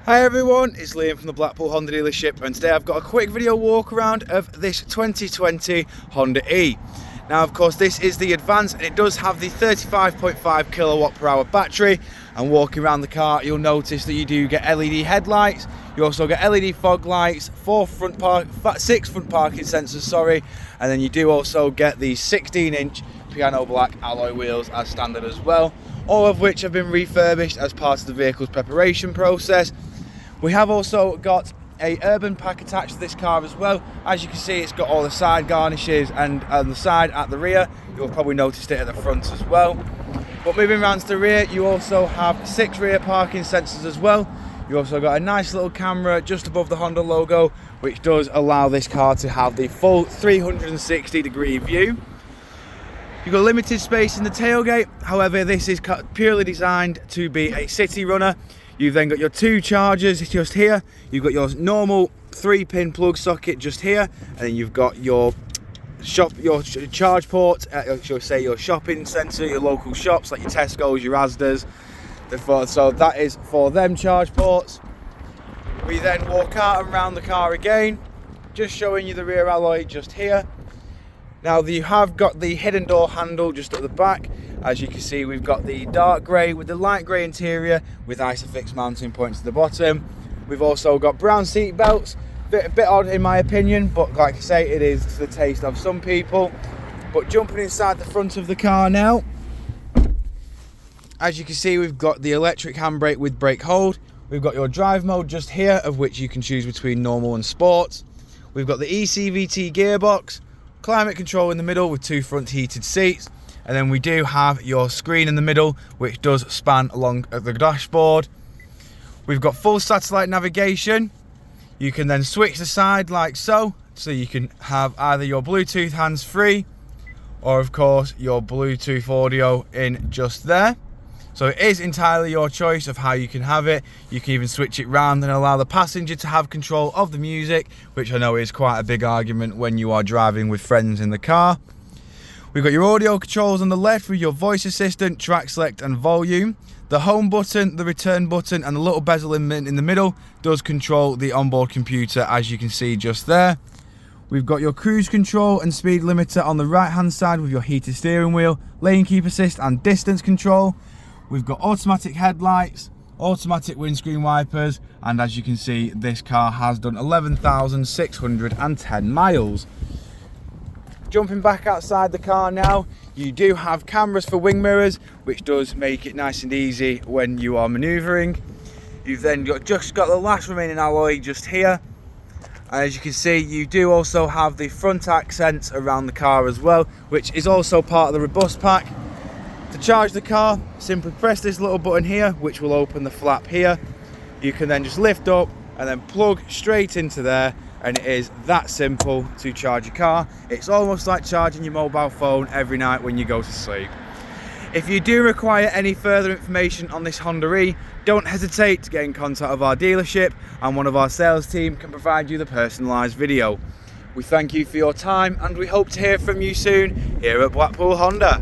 Hi everyone, it's Liam from the Blackpool Honda dealership, and today I've got a quick video walk around of this 2020 Honda E. Now of course this is the Advance and it does have the 35.5 kilowatt per hour battery, and walking around the car you'll notice that you do get LED headlights, you also get LED fog lights, 6 front parking sensors, and then you do also get the 16-inch piano black alloy wheels as standard as well, all of which have been refurbished as part of the vehicle's preparation process. We have also got a urban pack attached to this car as well. As you can see, it's got all the side garnishes, and on the side at the rear you'll probably noticed it at the front as well. But moving around to the rear, you also have 6 rear parking sensors as well. You also got a nice little camera just above the Honda logo, which does allow this car to have the full 360 degree view. You've got limited space in the tailgate, however this is purely designed to be a city runner. You've then got your 2 chargers just here, you've got your normal 3-pin plug socket just here, and then you've got your charge port, shall we say your shopping centre, your local shops like your Tesco's, your Asda's, so that is for them charge ports. We then walk out and around the car again, just showing you the rear alloy just here. Now you have got the hidden door handle just at the back. As you can see, we've got the dark grey with the light grey interior with Isofix mounting points at the bottom. We've also got brown seat belts, a bit odd in my opinion, but like I say, it is to the taste of some people. But jumping inside the front of the car now, as you can see, we've got the electric handbrake with brake hold. We've got your drive mode just here, of which you can choose between normal and sport. We've got the ECVT gearbox, climate control in the middle with 2 front heated seats, and then we do have your screen in the middle which does span along the dashboard. We've got full satellite navigation. You can then switch the side like so you can have either your Bluetooth hands-free or of course your Bluetooth audio in just there. So it is entirely your choice of how you can have it. You can even switch it round and allow the passenger to have control of the music, which I know is quite a big argument when you are driving with friends in the car. We've got your audio controls on the left with your voice assistant, track select and volume. The home button, the return button and the little bezel in the middle does control the onboard computer, as you can see just there. We've got your cruise control and speed limiter on the right hand side with your heated steering wheel, lane keep assist and distance control. We've got automatic headlights, automatic windscreen wipers, and as you can see, this car has done 11,610 miles. Jumping back outside the car now, you do have cameras for wing mirrors, which does make it nice and easy when you are manoeuvring. You've then just got the last remaining alloy just here. And as you can see, you do also have the front accents around the car as well, which is also part of the robust pack. To charge the car, simply press this little button here, which will open the flap here. You can then just lift up and then plug straight into there, and it is that simple to charge your car. It's almost like charging your mobile phone every night when you go to sleep. If you do require any further information on this Honda E, don't hesitate to get in contact with our dealership, and one of our sales team can provide you the personalised video. We thank you for your time and we hope to hear from you soon here at Blackpool Honda.